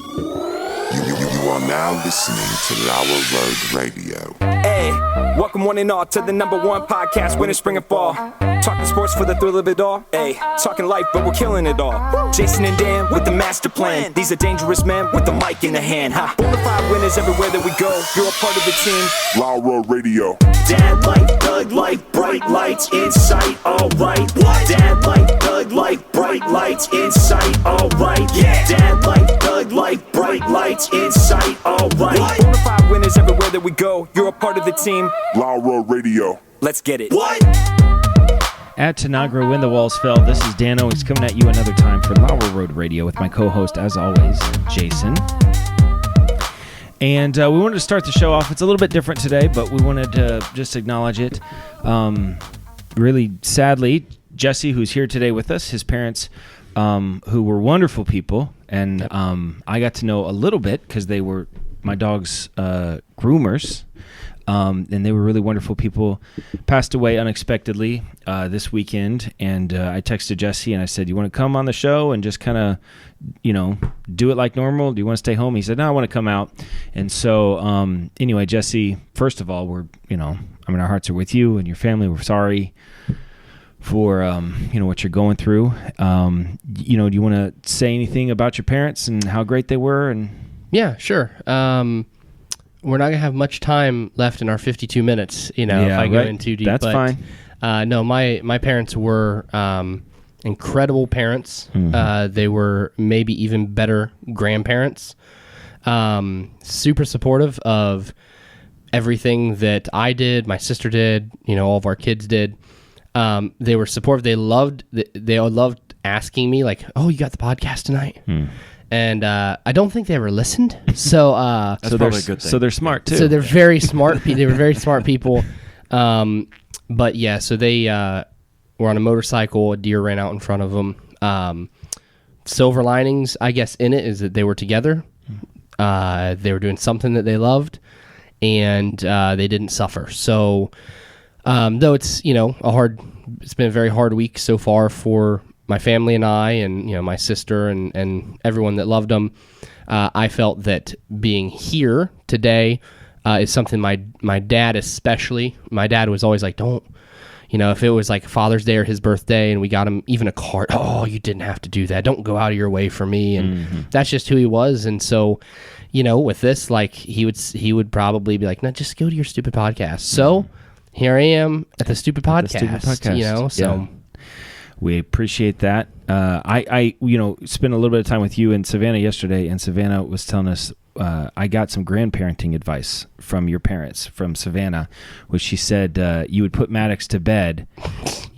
You are now listening to Lauer Road Radio. Hey, welcome one and all to the #1 podcast, winter, spring, and fall. Talking sports for the thrill of it all. Hey, talking life, but we're killing it all. Jason and Dan with the master plan. These are dangerous men with the mic in the hand. Bonafide winners everywhere that we go. You're a part of the team. Lauer Radio. Dad light, thug light, bright lights in sight. All right. What? Dad light, thug light, bright lights in sight. All right. Yeah. Dad light, thug light, bright lights in sight. All right. Bonafide winners everywhere that we go. You're a part of the team. Lauer Radio. Let's get it. What? At Tanagra, when the walls fell, this is Dan Owens coming at you another time for Lauer Road Radio with my co-host, as always, Jason. And we wanted to start the show off. It's a little bit different today, but we wanted to just acknowledge it. Really sadly, Jesse, who's here today with us, his parents, who were wonderful people, and I got to know a little bit because they were my dog's groomers. And they were really wonderful people, passed away unexpectedly this weekend. And I texted Jesse and I said, you want to come on the show and just kind of, do it like normal? Do you want to stay home? He said, no, I want to come out. And so anyway, Jesse, first of all, our hearts are with you and your family. We're sorry for, what you're going through. Do you want to say anything about your parents and how great they were? And yeah, sure. We're not going to have much time left in our 52 minutes, if I go in too deep. That's fine. No, my parents were incredible parents. Mm-hmm. They were maybe even better grandparents. Super supportive of everything that I did, my sister did, all of our kids did. They were supportive. They loved asking me, like, oh, you got the podcast tonight? And I don't think they ever listened. So that's probably a good thing. So they're smart too. So they're very smart. They were very smart people. But yeah, so they were on a motorcycle. A deer ran out in front of them. Silver linings, I guess, in it is that they were together. They were doing something that they loved, and they didn't suffer. So though it's it's been a very hard week so far for my family and I, and my sister and everyone that loved them. I felt that being here today is something my dad especially. My dad was always like, don't, if it was like Father's Day or his birthday and we got him even a card, oh, you didn't have to do that. Don't go out of your way for me. And that's just who he was. And so, with this, like he would probably be like, no, just go to your stupid podcast. So here I am at the stupid podcast, so. Yeah. We appreciate that. I spent a little bit of time with you and Savannah yesterday, and Savannah was telling us I got some grandparenting advice from your parents, from Savannah, which she said you would put Maddox to bed,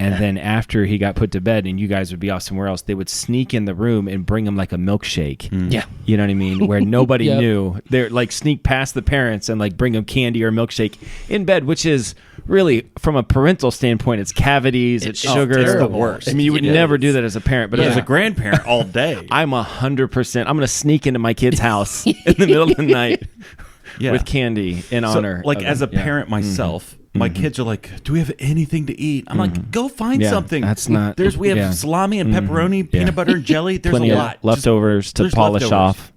and then after he got put to bed and you guys would be off somewhere else, they would sneak in the room and bring him like a milkshake. Yeah. You know what I mean? Where nobody knew. They're like sneak past the parents and like bring them candy or milkshake in bed, which is really, from a parental standpoint, it's cavities, it's sugar. It's the worst. I mean, you would never do that as a parent, but as a grandparent all day. I'm 100%. I'm going to sneak into my kid's house in the middle of the night with candy in honor. Like as a parent myself, my kids are like, "Do we have anything to eat?" I'm like, "Go find something." That's not. We have salami and pepperoni, peanut butter and jelly. There's plenty a lot of leftovers to polish off.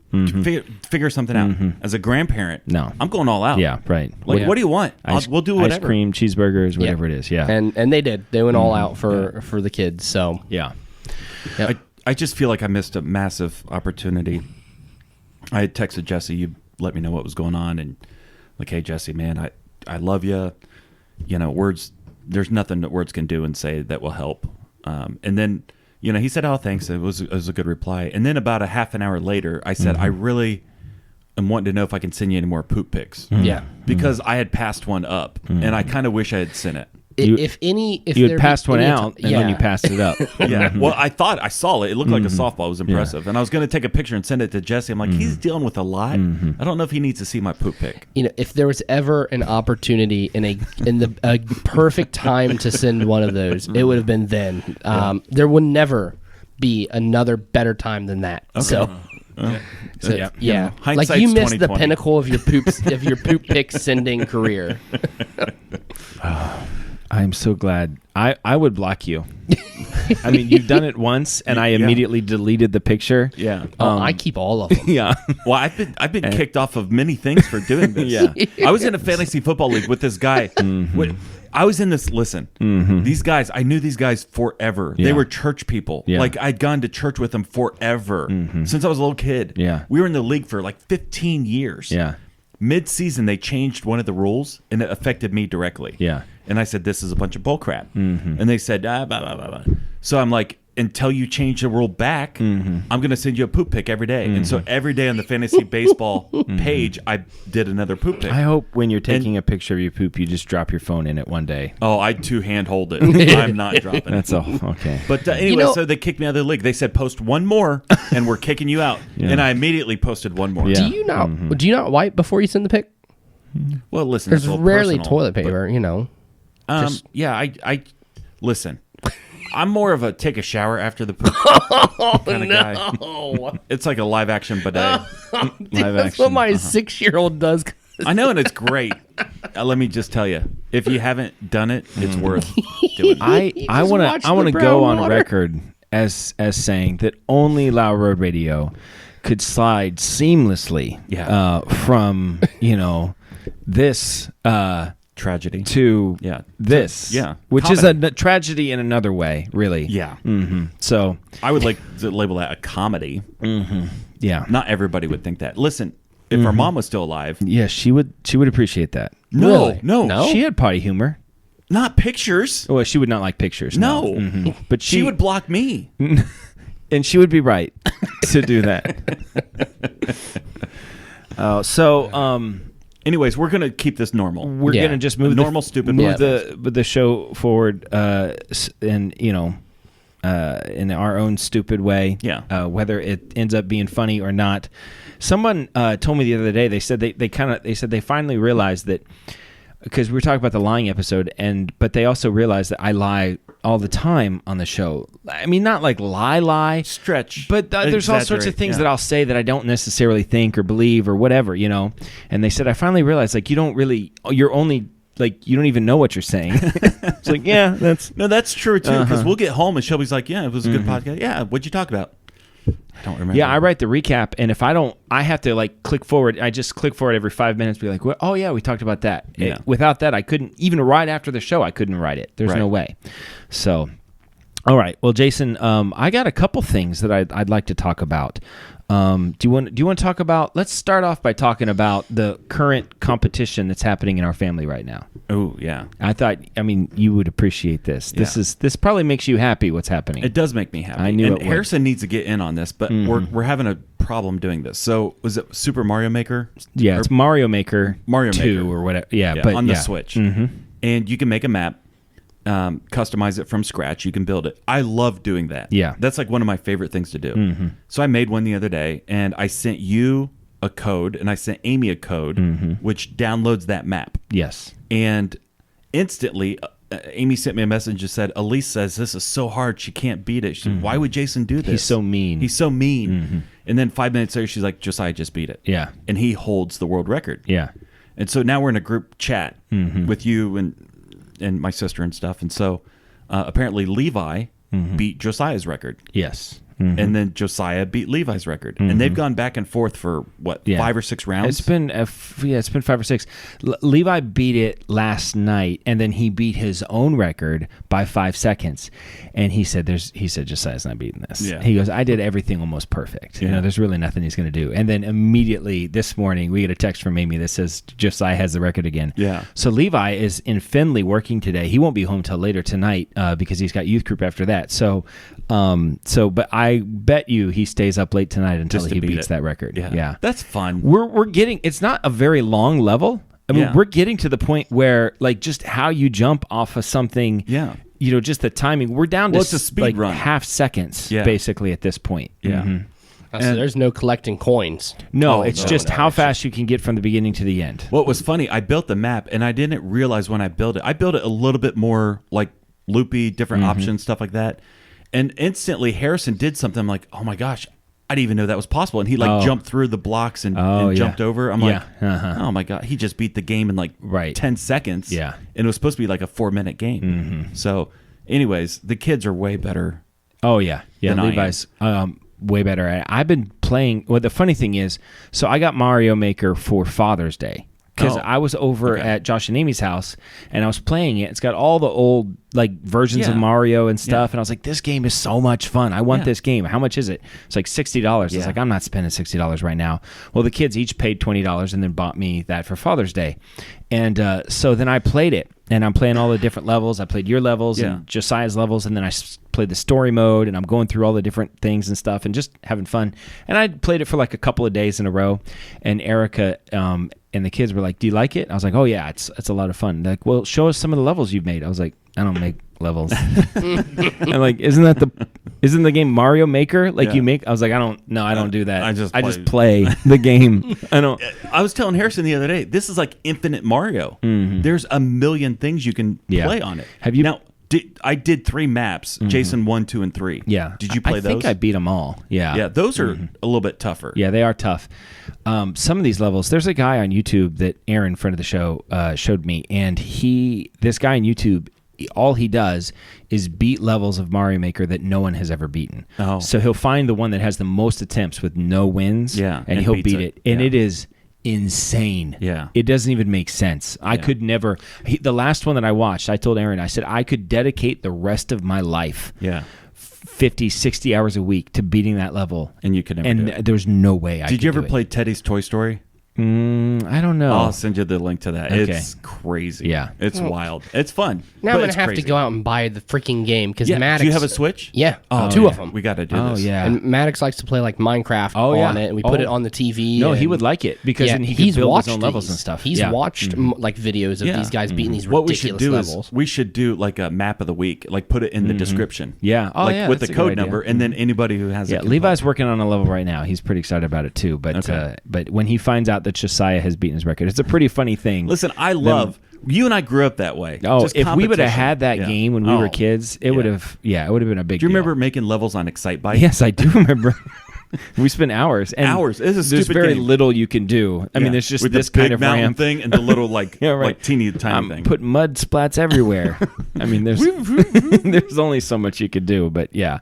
Figure something out. As a grandparent, no, I'm going all out. Yeah, right. Like, what do you want? We'll do whatever. Ice cream, cheeseburgers, whatever it is. Yeah, and they did. They went all out for the kids. So yeah. Yep. I just feel like I missed a massive opportunity. I had texted Jesse. You let me know what was going on, and like, hey Jesse, man, I love you. Words. There's nothing that words can do and say that will help. And then. He said, oh, thanks. It was a good reply. And then about a half an hour later, I said, I really am wanting to know if I can send you any more poop pics. Yeah. Because I had passed one up, and I kind of wish I had sent it. If you had passed one out, and then you passed it up. Yeah. Well, I thought I saw it. It looked like a softball. It was impressive. Yeah. And I I was going to take a picture and send it to Jesse. I'm like, he's dealing with a lot. I don't know if he needs to see my poop pic. If there was ever an opportunity in a perfect time to send one of those, it would have been then. There would never be another better time than that. Okay. So yeah. Like you missed the pinnacle of your poop pic sending career. I'm so glad. I would block you. I mean, you've done it once, and I immediately deleted the picture. Yeah. I keep all of them. Yeah. Well, I've been kicked off of many things for doing this. Yeah. I was in a fantasy football league with this guy. I was in this. Listen, these guys. I knew these guys forever. Yeah. They were church people. Yeah. Like I'd gone to church with them forever since I was a little kid. Yeah. We were in the league for like 15 years. Yeah. Mid-season, they changed one of the rules, and it affected me directly. Yeah. And I said, "This is a bunch of bullcrap." And they said, blah, blah, blah, blah. So I'm like, until you change the rule back, I'm going to send you a poop pic every day. And so every day on the fantasy baseball page, I did another poop pic. I hope when you're taking a picture of your poop, you just drop your phone in it one day. Oh, I two-hand hold it. I'm not dropping it. That's all. Okay. But anyway, so they kicked me out of the league. They said, post one more, and we're kicking you out. Yeah. And I immediately posted one more. Yeah. Do you not wipe before you send the pic? Well, listen, There's that's a little rarely personal, toilet paper, you know. yeah, I listen. I'm more of a take a shower after the poop kind of guy. It's like a live action bidet. That's what my 6-year-old does. Mm-hmm. I know, and it's great. Let me just tell you, if you haven't done it, it's worth doing. I want watch to the go brown on water. record as saying that only Lauer Road Radio could slide seamlessly from this Tragedy to this, which is a tragedy in another way, really. Yeah. So I would like to label that a comedy. yeah, Not everybody would think that. Listen, if our mom was still alive, yeah, she would appreciate that. no, She had potty humor. not pictures. Well, she would not like pictures. No, But she would block me. and she would be right to do that. Anyways, we're gonna keep this normal. We're gonna just move stupid move podcast. the show forward, in our own stupid way. Yeah. Whether it ends up being funny or not. Someone told me the other day. They said they finally realized that, because we were talking about the lying episode, but they also realized that I lie all the time on the show. I mean, not like lie, Stretch, but there's all sorts of exaggerate, things that I'll say that I don't necessarily think or believe or whatever, And they said I finally realized, like, you don't even know what you're saying. It's like, yeah, that's true too. Because we'll get home and Shelby's like, "Yeah, it was a good podcast. Yeah, what'd you talk about?" I don't remember. Yeah, I write the recap, and if I don't, I have to like click forward. I just click forward every 5 minutes, be like, well, "Oh yeah, we talked about that." Yeah. Without that, I couldn't even right after the show. I couldn't write it. There's Right. no way. So, all right. Well, Jason, I got a couple things that I'd like to talk about. Do you want to talk about? Let's start off by talking about the current competition that's happening in our family right now. Oh yeah, I mean, you would appreciate this. This probably makes you happy. What's happening? it does make me happy. I knew and it would. Harrison needs to get in on this, but we're having a problem doing this. So was it Super Mario Maker? Yeah, it's Mario Maker 2 Maker. or whatever. Yeah, Yeah, but on the Switch, and you can make a map, customize it from scratch. You can build it. I love doing that. Yeah. That's like one of my favorite things to do. So I made one the other day, and I sent you a code, and I sent Amy a code, which downloads that map. Yes. And instantly, Amy sent me a message and said, "Elise says this is so hard, she can't beat it." She said, "Why would Jason do this? He's so mean." He's so mean." And then 5 minutes later, she's like, "Josiah just beat it." Yeah. And he holds the world record. Yeah. And so now we're in a group chat with you and my sister and stuff. And so apparently Levi beat Josiah's record. Yes. And then Josiah beat Levi's record. And they've gone back and forth for, 5 or 6 rounds? It's been 5 or 6. Levi beat it last night, and then he beat his own record by 5 seconds. And he said, Josiah's not beating this. Yeah. He goes, I did everything almost perfect. Yeah. There's really nothing he's going to do. And then immediately this morning, we get a text from Amy that says Josiah has the record again. Yeah. So Levi is in Findlay working today. He won't be home till later tonight because he's got youth group after that. But I bet you he stays up late tonight until Just to he beat beats it. that record. Yeah. That's fun. We're getting, it's not a very long level. I mean, we're getting to the point where, like, just how you jump off of something, just the timing. We're down to it's a speed run. half seconds, basically, at this point. Yeah. So there's no collecting coins. No, Oh, it's no, just no, how it's fast you can get from the beginning to the end. What was funny, I built the map, and I didn't realize when I built it a little bit more, like, loopy, different options, stuff like that. And instantly, Harrison did something. I'm like, oh my gosh, I didn't even know that was possible. And he jumped through the blocks and jumped over. I'm like, oh my God, he just beat the game in 10 seconds. Yeah. And it was supposed to be like a 4-minute game. Mm-hmm. So anyways, the kids are way better. Oh yeah. Yeah. than I Levi's way better. I've been playing. Well, the funny thing is, so I got Mario Maker for Father's Day. Because I was over at Josh and Amy's house, and I was playing it. It's got all the old versions of Mario and stuff, and I was like, "This game is so much fun. I want this game. How much is it?" It's like $60. I was like, "I'm not spending $60 right now." Well, the kids each paid $20 and then bought me that for Father's Day, and so then I played it, and I'm playing all the different levels. I played your levels and Josiah's levels, and then I played the story mode, and I'm going through all the different things and stuff, and just having fun. And I played it for a couple of days in a row, and Erica and the kids were like, "Do you like it?" I was like, "Oh yeah, it's a lot of fun." They're like, "Well, show us some of the levels you've made." I was like, "I don't make levels." I'm like, "Isn't the game Mario Maker? You make?" I was like, "I don't do that. I just play the game. I don't." I was telling Harrison the other day, this is like infinite Mario. Mm-hmm. There's a million things you can play on it. Have you now? I did 3 maps, Jason 1, 2, and 3. Yeah. Did you play those? I think I beat them all. Yeah. Yeah, those are a little bit tougher. Yeah, they are tough. Some of these levels, there's a guy on YouTube that Aaron, friend of the show, showed me, and this guy on YouTube, all he does is beat levels of Mario Maker that no one has ever beaten. Oh. So he'll find the one that has the most attempts with no wins, and he'll beat it. And it is insane. Yeah. It doesn't even make sense. I could never. The last one that I watched, I told Aaron, I said, I could dedicate the rest of my life 50, 60 hours a week to beating that level. And you could never do it. There's no way I could Did you ever do it. play Teddy's Toy Story? I don't know. I'll send you the link to that. Okay. It's crazy. Yeah. It's wild. It's fun. Now but I'm going it's to have crazy. to go out and buy the freaking game because Maddox... Do you have a Switch? Yeah. Oh, 2 of them. We got to do this. Oh, yeah. And Maddox likes to play Minecraft on it, and we put it on the TV. No, he would like it because then he could build his own levels and stuff. He's watched videos of these guys beating these ridiculous levels. We should do a map of the week, put it in the description. Yeah. Oh, yeah. With that's the a good code idea. number, and then anybody who has it. Yeah, Levi's working on a level right now. He's pretty excited about it too. But but when he finds out that Josiah has beaten his record, it's a pretty funny thing. Listen, I love you and I grew up that way. Oh, Just if we would have competition. had that game when we were kids, it would have. Yeah, it would have been a big. Do you deal. remember making levels on Excitebike? Yes, I do remember. We spent hours. And Hours. It's a there's stupid very game. little you can do. I mean, there's just with this the big kind of mountain ramp thing and the little teeny tiny I'm thing. putting mud splats everywhere. I mean, there's only so much you could do, but yeah,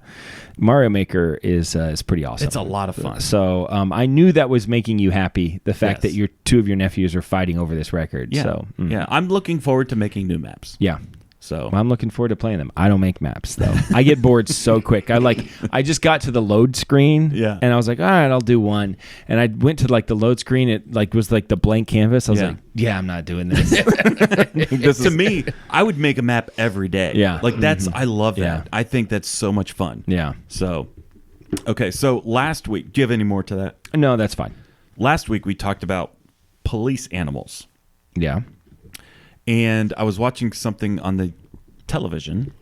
Mario Maker is pretty awesome. It's a lot of fun. So I knew that was making you happy. The fact that your 2 of your nephews are fighting over this record. Yeah. So Yeah, I'm looking forward to making new maps. yeah. So Well, I'm looking forward to playing them. I don't make maps though. I get bored so quick. I just got to the load screen, and I was like, all right, I'll do one. And I went to the load screen. It was the blank canvas. I was like, yeah, I'm not doing this. to me, I would make a map every day. Yeah. That's I love that. Yeah. I think that's so much fun. Yeah. So, okay. So last week, do you have any more to that? No, that's fine. Last week we talked about police animals. Yeah. And I was watching something on the television,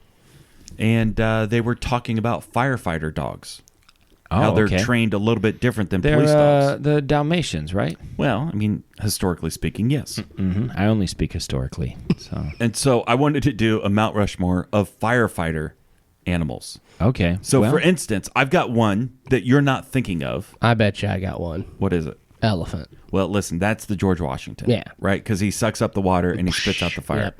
and they were talking about firefighter dogs. How they're trained a little bit different than police dogs. The Dalmatians, right? Well, I mean, historically speaking, yes. Mm-hmm. I only speak historically. So And so I wanted to do a Mount Rushmore of firefighter animals. okay. So, for instance, I've got one that you're not thinking of. I bet you I got one. What is it? Elephant. Well, listen, that's the George Washington. Yeah. Right? Because he sucks up the water and he spits out the fire. Yep.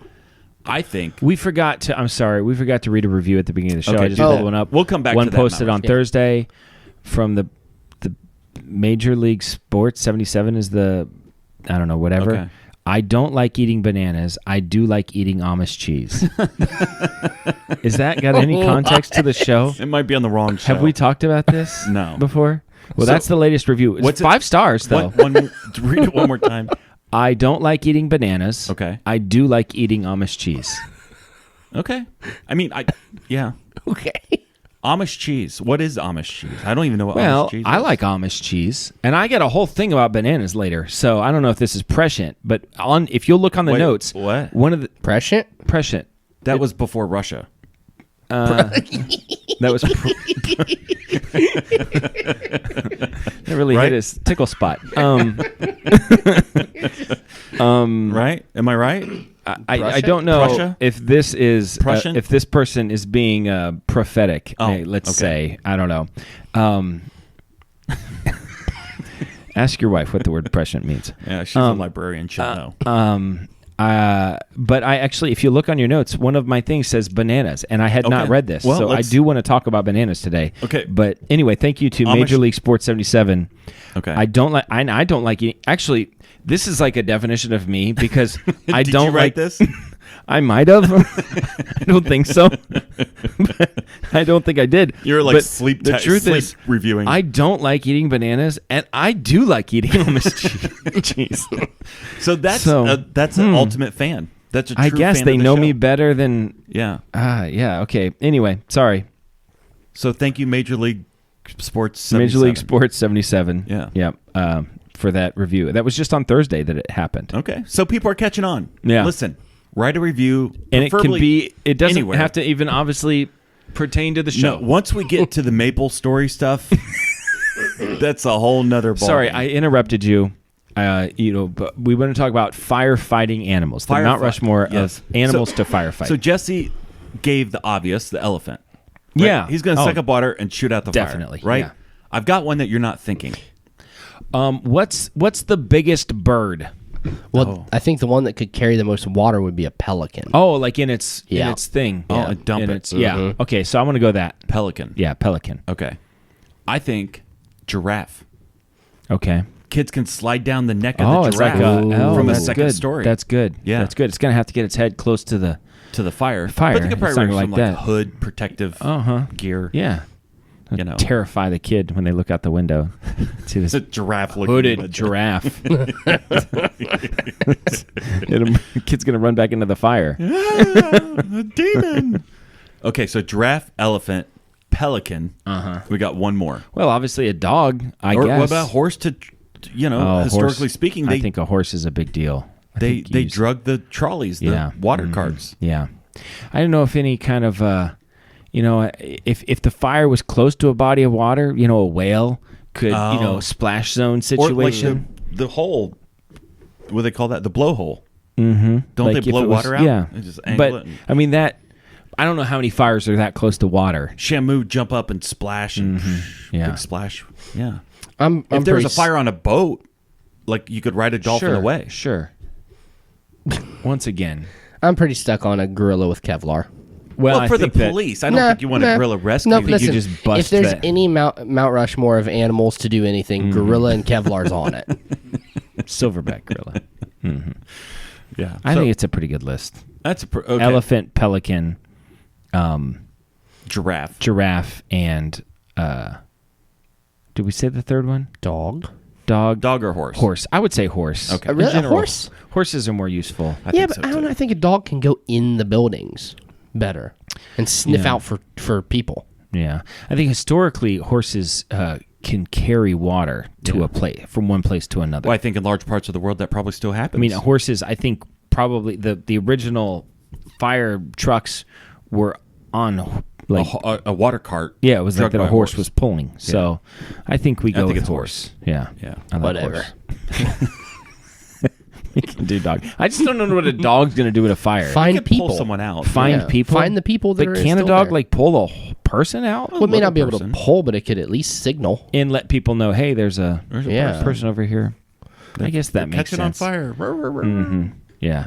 I think. we forgot to. I'm sorry. We forgot to read a review at the beginning of the show. Okay, I just do pulled that. one up. We'll come back One to that, posted Mount on Rushmore. Thursday from the Major League Sports. 77 is the. I don't know. Whatever. Okay. I don't like eating bananas. I do like eating Amish cheese. Is that got any context to the show? It might be on the wrong show. Have we talked about this? No. Before? Well, So, that's the latest review. It's what's it- 5 stars though. Read it one more time. I don't like eating bananas. Okay. I do like eating Amish cheese. Okay. I mean, yeah. Okay. Amish cheese. What is Amish cheese? I don't even know what Well, Amish cheese is. I like Amish cheese, and I get a whole thing about bananas later. So I don't know if this is prescient, but if you'll look on the Wait, notes, what? one of the Prescient? prescient That was before Russia. that was that really Right? hit his tickle spot. Right? Am I right? I don't know Prussia? if this is Prussian? if this person is being prophetic. Oh, let's okay. say I don't know. Ask your wife what the word prescient means. Yeah, she's a librarian. She'll know. But I actually, if you look on your notes, one of my things says bananas, and I had not read this, Well, so I do want to talk about bananas today. Okay. But anyway, thank you to Amish- Major League Sports 77. Okay. I don't like. I don't like eating. Actually, this is like a definition of me because I Did don't you write like this? I might have. I don't think so. But I don't think I did. You're like But sleep The truth sleep is, reviewing. I don't like eating bananas, and I do like eating Amish cheese. So that's So, that's an ultimate fan. That's a true I guess fan they of the know show. me better than. Yeah. Yeah. Okay. Anyway, sorry. So thank you, Major League Sports 77. Major League Sports 77. Yeah. Yep. For that review. That was just on Thursday that it happened. Okay. So people are catching on. Yeah. Listen, write a review. And it can preferably be. It doesn't anywhere. have to even obviously pertain to the show. No, once we get to the Maple story stuff, that's a whole nother ball. Sorry, I interrupted you. But we want to talk about firefighting animals. The Mount Rushmore of animals to firefight. So Jesse gave the obvious, the elephant. Right? Yeah. He's going to suck up water and shoot out the Definitely, fire. Right? yeah. I've got one that you're not thinking. what's the biggest bird? Well, I think the one that could carry the most water would be a pelican. Oh, like in its Yeah. thing. Oh, Yeah. and dump In it. its- Yeah. Mhm. Okay, so I'm gonna go that. Pelican. Yeah, pelican. Okay. I think giraffe. Okay. Kids can slide down the neck of Oh, the it's like giraffe from a that's second good. story. That's good. Yeah. That's good. It's gonna have to get its head close to the. to the fire. Fire. But they could It's probably not wear some like that. hood protective gear. Yeah. You know. Terrify the kid when they look out the window. See this It's a giraffe looking hooded giraffe. Kid's gonna run back into the fire. a demon. Okay, so giraffe, elephant, pelican. We got one more. Well, obviously a dog. I Or guess. what about horse? Historically horse. speaking, I think a horse is a big deal. I they think you use- drug the trolleys, the water carts. Yeah, I don't know if any kind of if the fire was close to a body of water, a whale could splash zone situation. Or like the hole. What do they call that? The blowhole. Mm-hmm. Don't Like they if blow it was- water out? Yeah, They just angle but it and- I mean that. I don't know how many fires are that close to water. Shamu jump up and splash and Yeah. big splash. Yeah. I'm If there was pretty a fire on a boat, like you could ride a dolphin away. Sure. Once again, I'm pretty stuck on a gorilla with Kevlar. Well, for the think that- police, I don't think you want a gorilla rescue. No, think you listen, just bust if there's that. any Mount Rushmore of animals to do anything, gorilla and Kevlar's on it. silverback gorilla. Yeah. I think it's a pretty good list. that's okay. Elephant, pelican, Giraffe. giraffe, and did we say the third one? Dog? Dog. Dog or horse? Horse. I would say horse. Okay. A, really, In a general, horse? Horses are more useful. I Yeah, think but so, I don't too. know. I think a dog can go in the buildings better and sniff Yeah. out for people. Yeah, I think historically horses can carry water to a place from one place to another. Well, I think in large parts of the world that probably still happens. I mean, horses. I think probably the original fire trucks were on like a water cart. yeah, it was like dragged that by a horse was pulling. So I think we go think with it's horse. Yeah, Yeah. I like Whatever. horse. We can do dog. I just don't know what a dog's gonna do with a fire. You Find could people. pull someone out. Find Yeah. people. Find the people that But are can a still dog there. like pull a person out Well, it may little not be able person. to pull, but it could at least signal. and let people know, hey, there's a Yeah. person over here. I guess that makes Catch it on sense. fire. Yeah.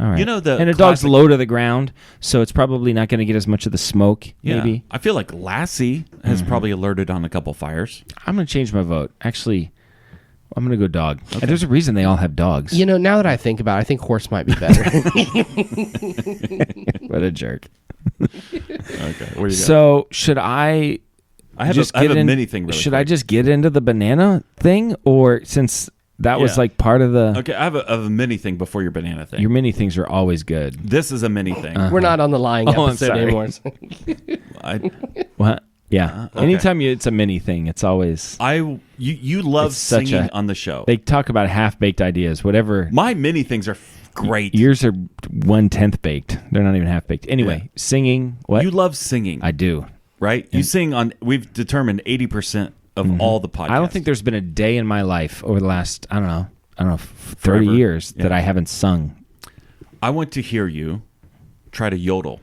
All right. You know the and a dog's classic- low to the ground, so it's probably not going to get as much of the smoke. Yeah. Maybe I feel like Lassie has probably alerted on a couple fires. I'm going to change my vote. Actually, I'm going to go dog. And there's a reason they all have dogs. You know, now that I think about it, I think horse might be better. What a jerk. Okay. What do you got? So should I? I have just a, I have get a in- mini thing. Really Should I quick. just get into the banana thing, or since that was Yeah. like part of the Okay, I have a mini thing before your banana thing. your mini things are always good. This is a mini thing. We're not on the lying Oh, I'm episode sorry. anymore. I What? Yeah. okay. Anytime it's a mini thing, it's always you love It's such singing a- on the show. they talk about half baked ideas. Whatever. My mini things are great. Yours are 1/10 baked. They're not even half baked. Anyway, Yeah. singing. What? You love singing, I do. right? You sing on. We've determined 80% of all the podcasts. I don't think there's been a day in my life over the last I don't know 30 Forever. years that Yeah. I haven't sung. I want to hear you try to yodel.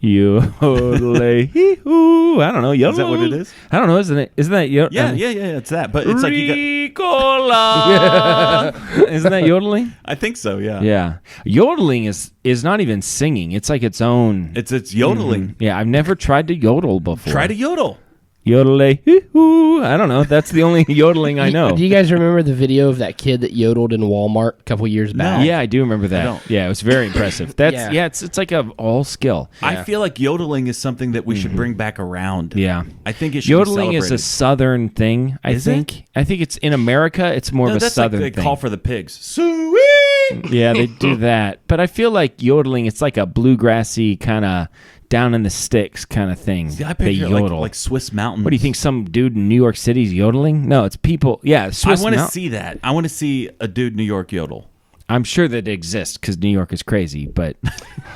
Yodelay, hee-hoo. I don't know. Yodel. Is that what it is? I don't know. Isn't that yodel? Yeah, it's that. But it's like you got. Ricola. Isn't that yodeling? I think so. Yeah. Yeah. Yodeling is not even singing. It's like its own. It's yodeling. Yeah, I've never tried to yodel before. Try to yodel. Yodelay, hee-hoo. I don't know. That's the only yodeling I know. Do you guys remember the video of that kid that yodeled in Walmart a couple years back? Yeah, I do remember that. don't. Yeah, it was very impressive. It's like a all skill. I feel like yodeling is something that we should bring back around. Yeah. I think it should Yodeling be is a celebrated. southern thing, I think. I think it's in America, it's more of a that's southern like they thing. call for the pigs. Sweet. Yeah, they do that. But I feel like yodeling, it's like a bluegrassy kind of down in the sticks kind of thing. See, I they picture yodel. like Swiss mountains. What do you think? Some dude in New York City's yodeling? No, it's people. Yeah, Swiss I want to Mount- see that. I want to see a dude in New York yodel. I'm sure that it exists because New York is crazy, but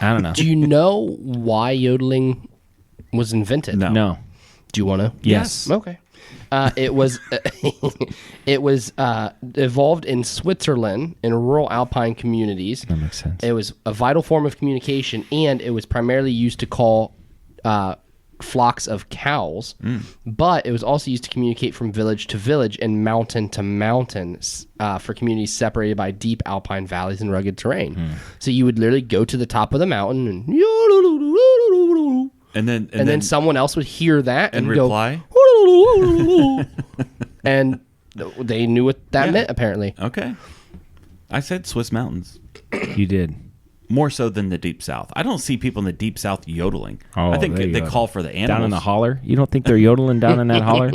I don't know. Do you know why yodeling was invented? No. Do you want to? Yes. Okay. It was evolved in Switzerland in rural alpine communities. That makes sense. It was a vital form of communication, and it was primarily used to call flocks of cows. But it was also used to communicate from village to village and mountain to mountain for communities separated by deep alpine valleys and rugged terrain. So you would literally go to the top of the mountain and And then and then someone else would hear that and and go, reply. and they knew what that meant, apparently. Okay. I said Swiss mountains. You did. More so than the deep south. I don't see people in the deep south yodeling. Oh, I think they they yodel. call for the animals. Down in the holler? You don't think they're yodeling down in that holler?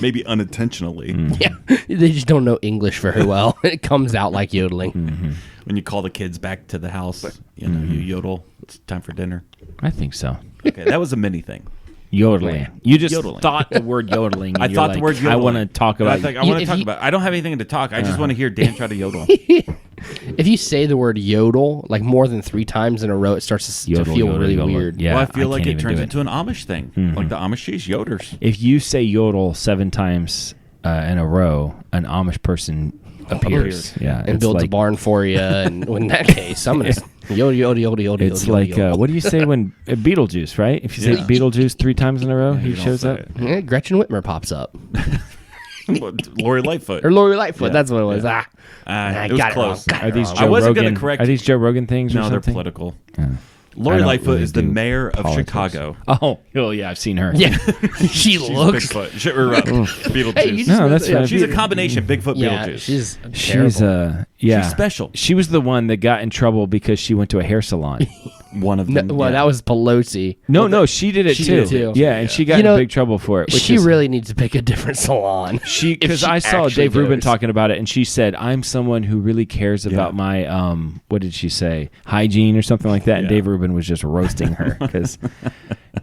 Maybe unintentionally. Yeah, they just don't know English very well. It comes out like yodeling. When you call the kids back to the house, you know, you yodel. It's time for dinner. I think so. Okay, that was a mini thing. Yodeling. You just Yodeling. thought the word yodeling. And I you're thought like, the word yodeling. I want to talk about I want to If talk you- about. I don't have anything to talk. I just want to hear Dan try to yodel. If you say the word yodel like more than 3 times in a row, it starts to Yodel, feel yodel, really yodel. weird. Yeah, Well, I feel like can't it even turns do into an Amish thing, like the Amishies, yoders. If you say yodel 7 times in a row, an Amish person appears. Yeah, And it's builds a like, barn for you. And in that case, I'm going to yodel, yodel, yodel, yodel. It's yodel, like yodel. what do you say when Beetlejuice, right? If you say Yeah. Beetlejuice 3 times in a row, he you don't shows say up. it. Yeah, Gretchen Whitmer pops up. Lori Lightfoot. Or Lori Lightfoot. Yeah. That's what it was. Yeah. I It was got close. it wrong. Are these I Joe wasn't Rogan? gonna correct- Are these Joe Rogan things or No, they're something? political. I Lori don't Lightfoot really is the do mayor of politics. Chicago. Oh, yeah, I've seen her. Yeah, she She's looks. Bigfoot. Beetlejuice. Hey, you just No, that's fine. She's a combination Bigfoot Yeah, Beetlejuice. she's She's terrible. yeah. She's special. She was the one that got in trouble because she went to a hair salon. One of No, them. well, yeah. that was Pelosi. No, she did it she too. did it too. Yeah, and she got You in know, big trouble for it. Which She is, really needs to pick a different salon. because she I saw actually Dave Rubin goes. talking about it, and she said, "I'm someone who really cares about my what did she say, hygiene or something like that." And Yeah. Dave Rubin was just roasting her because,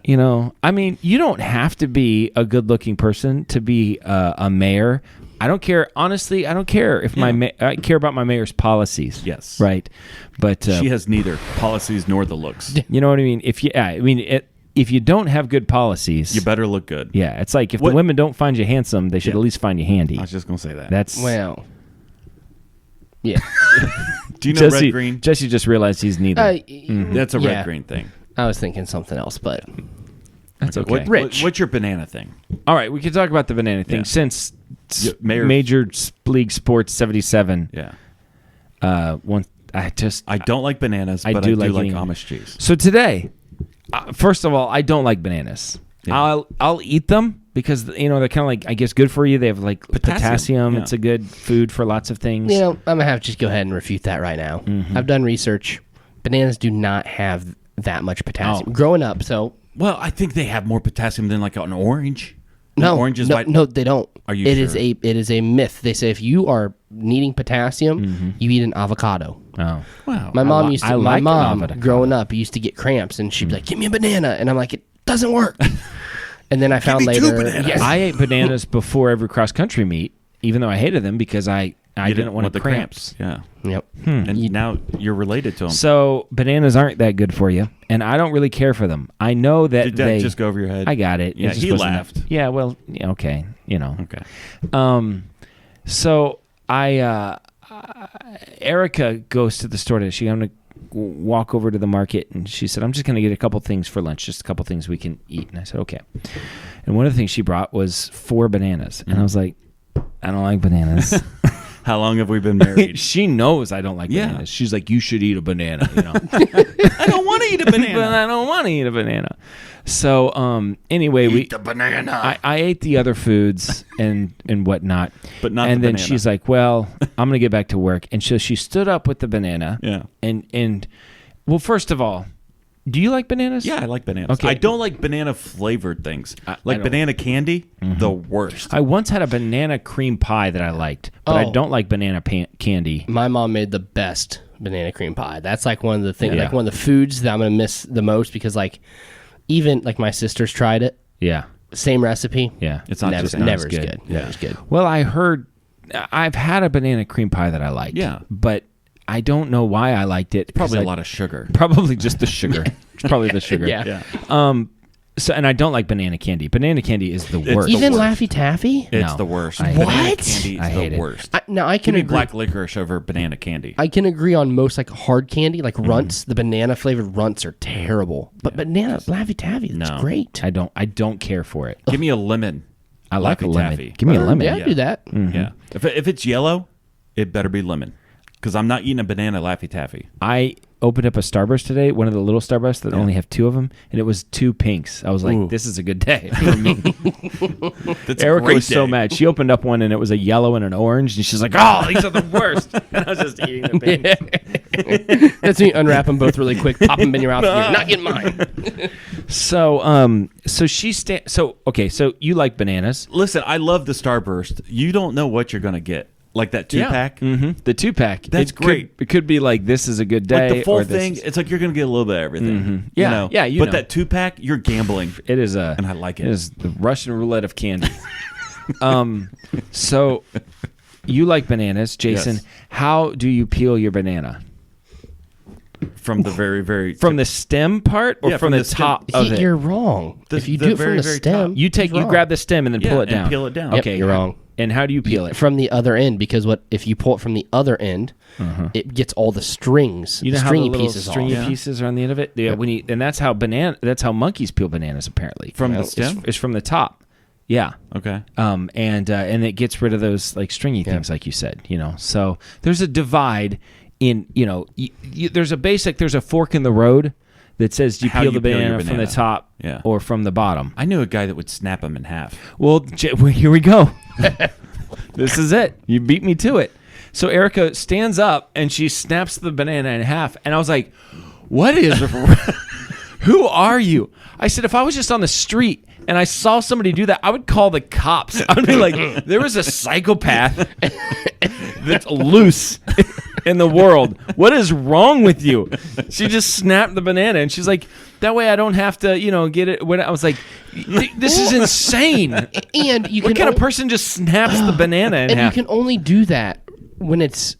I mean, you don't have to be a good-looking person to be a mayor. I don't care. Honestly, I don't care if I care about my mayor's policies. Yes. right. But She has neither policies nor the looks. you know what I mean? If you don't have good policies, You better look good. yeah, it's like if What- the women don't find you handsome, they should Yeah. at least find you handy. I was just going to say that. That's Well, yeah. Do you know Jesse. red green? Jesse just realized he's neither. That's a yeah. red green thing. I was thinking something else, but That's okay. What's your banana thing? All right, we can talk about the banana thing Yeah. since Mayor- Major League Sports 77. Yeah. I I don't like bananas, I but do I do like like eating- Amish cheese. So today, first of all, I don't like bananas. Yeah. I'll eat them because they're kind of like, I guess, good for you. They have like potassium. Yeah. It's a good food for lots of things. I'm gonna have to just go ahead and refute that right now. I've done research. Bananas do not have that much potassium. Oh. Growing up, so Well, I think they have more potassium than like an orange. no, Oranges no, might. no, they don't. Are you It sure? is it is a myth. They say if you are needing potassium, you eat an avocado. Oh. Wow. My mom used to. I My like mom, avocado. growing up, used to get cramps, and she'd be like, "Give me a banana," and I'm like, "It doesn't work." And then I found me two later, bananas. yes, I ate bananas before every cross country meet, even though I hated them because I You didn't want the cramps. Yeah. yep. And now you're related to them. So bananas aren't that good for you, and I don't really care for them. I know that Did they that just go over your head? I got it. Yeah, It just he wasn't laughed. enough. Yeah, well, yeah, okay, Okay. So Erica goes to the store today. She walk over to the market, and she said, I'm just going to get a couple things for lunch, just a couple things we can eat. And I said, okay. And one of the things she brought was 4 bananas. And I was like, I don't like bananas. How long have we been married? She knows I don't like bananas. She's like, you should eat a banana. You know? I don't want to eat a banana. But I don't want to eat a banana. So anyway, Eat the banana. I ate the other foods and whatnot. But not and the then banana. she's like, well, I'm going to get back to work. And so she stood up with the banana. Yeah. And well, first of all, do you like bananas? Yeah, I like bananas. Okay. I don't like banana flavored things. I Like don't- banana candy, the worst. I once had a banana cream pie that I liked, but I Oh. don't like banana candy. My mom made the best banana cream pie. That's like one of the things, Yeah. like one of the foods that I'm gonna miss the most because like even like my sisters tried it, Yeah. same recipe. Yeah. It's not never, just never as as good. good. Yeah. Never as good. Well, I've had a banana cream pie that I liked. Yeah. But I don't know why I liked it. Probably a 'cause lot of sugar. Probably just the sugar. It's probably the sugar. Yeah. Yeah. So, and I don't like banana candy. Banana candy is the worst. Even worst. Laffy Taffy. It's No, the worst. I hate Banana What? candy is I hate the it. worst. Now I Give can me agree. black licorice over banana candy. I can agree on most like hard candy, like runts. The banana flavored runts are terrible, but banana Laffy Taffy, that's No. great. I don't care for it. Give me a lemon. I like a Laffy lemon. Taffy. Give me a lemon. Yeah, Yeah. do that. Yeah. If it's yellow, it better be lemon. Because I'm not eating a banana Laffy Taffy. I opened up a Starburst today, one of the little Starbursts that only have 2 of them, and it was 2 pinks. I was like, Ooh. this is a good day for me. That's a Erica great was so day. mad. She opened up one, and it was a yellow and an orange, and she's like, oh, these are the worst. And I was just eating the pinks. That's when you unwrap them both really quick, pop them in your mouth. You're not getting mine. So so you like bananas. Listen, I love the Starburst. You don't know what you're going to get. Like that 2-pack. Mm-hmm. The 2-pack. That's great. It could be like, this is a good day. Like the full or this thing, is- it's like you're going to get a little bit of everything. Yeah, You know? yeah, you But know. that 2-pack, you're gambling. It is And I like it. It is the Russian roulette of candy. So you like bananas, Jason. Yes. How do you peel your banana? From the very, very... From the stem part or Yeah, from from the the stem. top of it? You're wrong. The- if you the do it from very, the very stem, top. You he's you wrong. grab the stem and then Yeah, pull it and down. peel it down. Yep, Okay, you're wrong. And how do you peel it? From the other end, because if you pull it from the other end, it gets all the strings, You know the how stringy the little pieces stringy off. pieces are on the end of it. Yeah, and that's how monkeys peel bananas. Apparently, From the It's- stem? It's from the top. Yeah. Okay. And it gets rid of those like stringy things, like you said. So there's a divide in there's a fork in the road that says do you How peel you the peel your banana from the banana. top Yeah. or from the bottom. I knew a guy that would snap them in half. Well, here we go. This is it. You beat me to it. So Erica stands up and she snaps the banana in half, and I was like, "What is? Who are you?" I said, "If I was just on the street and I saw somebody do that, I would call the cops. I'd be like, there was a psychopath that's loose in the world. What is wrong with you?" She just snapped the banana, and she's like, "That way I don't have to, get it." When I was like, "This is insane." And you What can kind of person just snaps the banana in and half? you can only do that when it's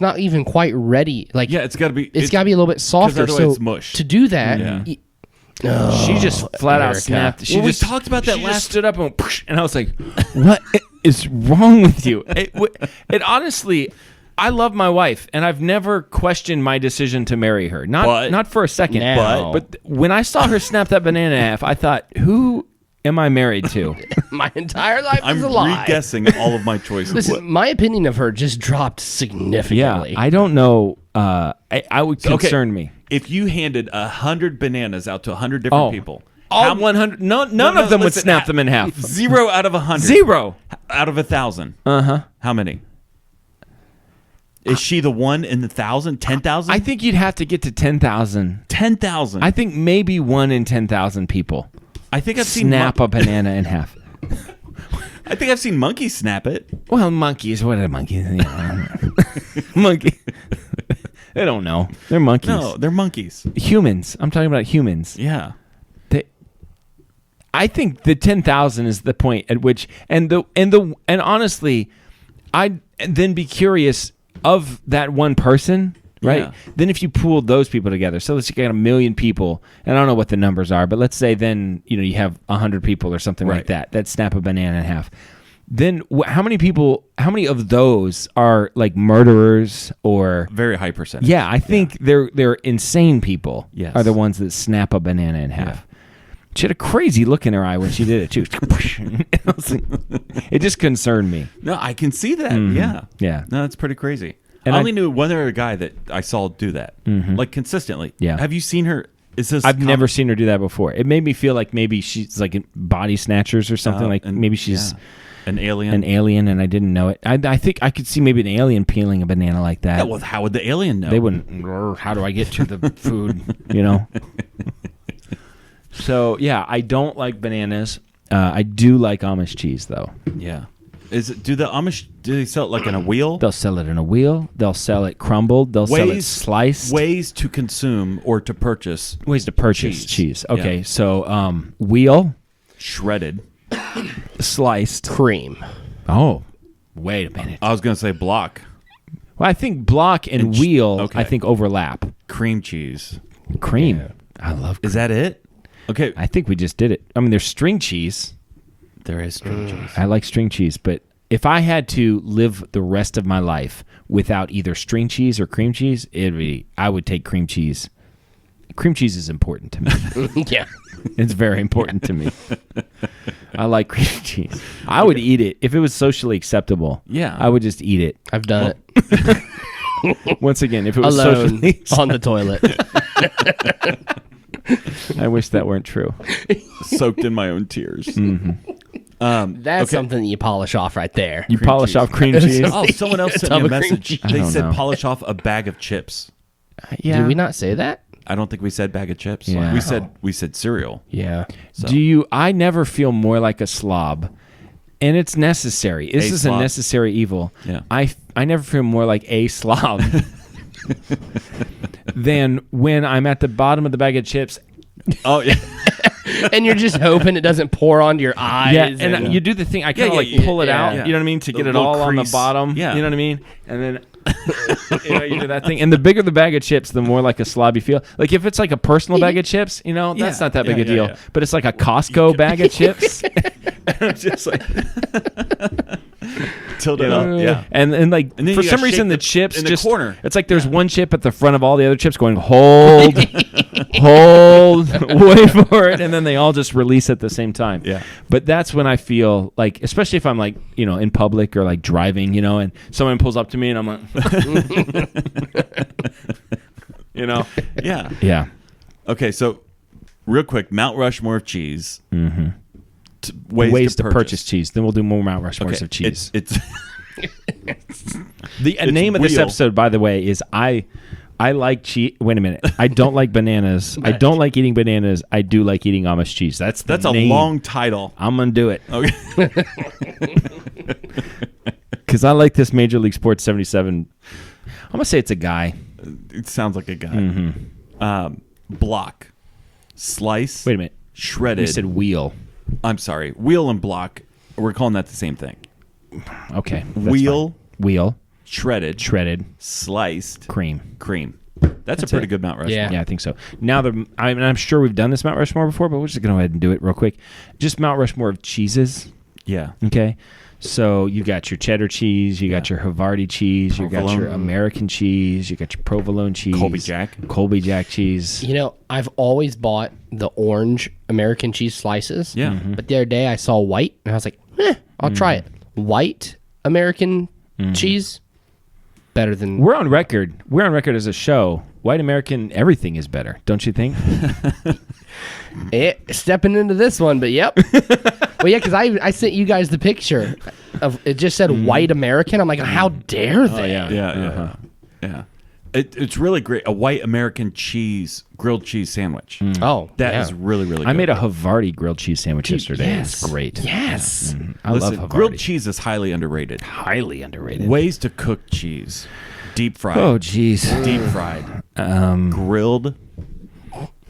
not even quite ready. Like Yeah, it's got to be... it's got to be a little bit softer. otherwise So it's mush. to do that, Yeah. She just flat out Erica. snapped. She Well, we just talked about that she last- just stood up and went, "Poosh," and I was like, "What is wrong with you?" It honestly, I love my wife, and I've never questioned my decision to marry her. Not for a second. Now. But when I saw her snap that banana in half, I thought, "Who am I married to?" my entire life I'm is a lie. re-guessing all of my choices. Listen, my opinion of her just dropped Yeah, significantly. I don't know. I would concern me. If you handed 100 bananas out to 100 different people, All 100. None of them would listen, snap them in half. 0 out of 100. 0 out of 1,000. Uh-huh. How many? Is she the one in the 1,000? 10,000? I think you'd have to get to 10,000. 10,000. I think maybe 1 in 10,000 people I think I've seen snap a banana in half. I think I've seen monkeys snap it. Well, monkeys. What are monkeys? Monkey. They don't know. They're monkeys. No, they're monkeys. Humans. I'm talking about humans. Yeah. I think the 10,000 is the point at which, and honestly, I'd then be curious of that one person, right? Yeah. Then if you pooled those people together, so let's say you got 1 million people, and I don't know what the numbers are, but let's say then you have 100 people or something like Right. that snap a banana in half. then how many of those are like murderers or Very high percentage. yeah, I think they're insane people Yes. are the ones that snap a banana in half. She had a crazy look in her eye when she did it too. It just concerned me. No, I can see that. Yeah. Yeah. No, that's pretty crazy. And I only knew one other guy that I saw do that, like consistently. Yeah. Have you seen her? Is this? I've never seen her do that before. It made me feel like maybe she's like in body snatchers or something. Like maybe she's an alien. an alien and I didn't know it. I think I could see maybe an alien peeling a banana like that. Yeah, well, how would the alien know? They wouldn't. How do I get to the food? You know. So yeah, I don't like bananas. I do like Amish cheese though. Yeah. Do the Amish? Do they sell it like in a wheel? They'll sell it in a wheel. They'll sell it crumbled. They'll sell it sliced. Ways to consume or to purchase. Ways to purchase cheese. Okay, Yeah. so wheel, Shredded. sliced. Cream. Oh, wait a minute. I was going to say block. Well, I think block and wheel. okay. I think overlap. Cream cheese. Cream. I love. Is that it? Okay. I think we just did it. I mean, there's string cheese. There is string cheese. I like string cheese, but if I had to live the rest of my life without either string cheese or cream cheese, I would take cream cheese. Cream cheese is important to me. Yeah. It's very important to me. I like cream cheese. I would eat it if it was socially acceptable. Yeah. I would just eat it. I've done it Once again, if it was alone socially on the toilet. I wish that weren't true. Soaked in my own tears. That's something that you polish off right there. You polish cheese. off cream cheese. Oh, someone else sent Tub me a of cream message. cheese. They don't said know. polish off a bag of chips. Yeah. Did we not say that? I don't think we said bag of chips. Yeah. We said cereal. Yeah. So. I never feel more like a slob, and it's necessary. This is slob. a necessary evil. Yeah. I never feel more like a slob than when I'm at the bottom of the bag of chips. Oh yeah. And you're just hoping it doesn't pour onto your eyes. Yeah, and you do the thing. I kind of pull it out. yeah. You know what I mean, to get it little all on the crease. bottom. Yeah. You know what I mean, and then you do that thing. And the bigger the bag of chips, the more like a slob you feel. Like if it's like a personal bag of chips, that's Yeah. not that big Yeah, a deal. yeah. But it's like a Costco bag of chips. And I'm just like. Tilt it up. Yeah. And like And then for you some gotta reason shake the the- chips in the just corner. It's like there's one chip at the front of all the other chips going hold, wait for it, and then they all just release at the same time. Yeah. But that's when I feel like, especially if I'm like in public or like driving, and someone pulls up to me and I'm like, Yeah. yeah. Okay, so real quick, Mount Rushmore of cheese. Mm-hmm. Ways to purchase cheese. Then we'll do more Mount Rushmores of cheese. It's The name of this wheel. episode, by the way, is I like cheese. Wait a minute. I don't like bananas. I don't like eating bananas. I do like eating Amish cheese. That's a name. long title. I'm gonna do it Okay. because I like this Major League Sports 77. I'm gonna say it's a guy. It sounds like a guy. Block, slice. Wait a minute. Shredded. You said wheel. I'm sorry. Wheel and block. We're calling that the same thing. Okay. that's Wheel, fine. Wheel. shredded, Sliced. sliced, Cream. cream. That's a pretty good Mount Rushmore. Yeah. Yeah, I think so. Now, I'm sure we've done this Mount Rushmore before, but we're just going to go ahead and do it real quick. Just Mount Rushmore of cheeses. Yeah. Okay. So you got your cheddar cheese, you got your Havarti cheese, you got your Provolone. American cheese, you got your provolone cheese. Colby Jack cheese. I've always bought the orange American cheese slices. Yeah. Mm-hmm. But the other day I saw white and I was like, I'll try it. White American cheese, better than. We're on record. We're on record as a show. White American, everything is better, don't you think? Stepping into this one, but yep. Well, yeah, because I sent you guys the picture of it. Just said white American. I'm like, how dare they? Yeah. It's really great. A white American grilled cheese sandwich. Oh, That yeah. is really, really good. I made a Havarti grilled cheese sandwich yesterday. yes. It's great. Yes. I Listen, love Havarti. grilled cheese is highly underrated. Highly underrated. Ways to cook cheese: deep fried. Oh, jeez. Deep fried. Grilled.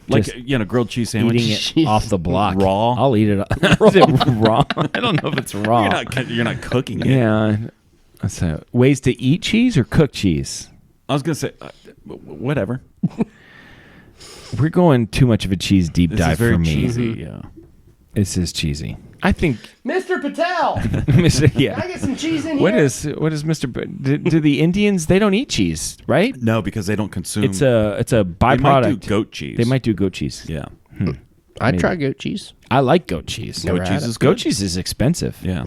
Like Just grilled cheese sandwich. Eating it off the block. Raw? I'll eat it. Is it raw? I don't know if it's raw. You're not cooking it. Yeah. So, ways to eat cheese or cook cheese? I was gonna say whatever. We're going too much of a cheese deep This dive is very for me. cheesy. Yeah. This is cheesy. I think Mr. Patel, yeah. can I get some cheese in What here? is Mr. Do the Indians? They don't eat cheese, right? No, because they don't consume. It's a byproduct. They might do goat cheese. They might do goat chease. Yeah. I'd try goat cheese. I like goat cheese. Never Goat had cheese it. is Goat good. cheese is expensive. Yeah.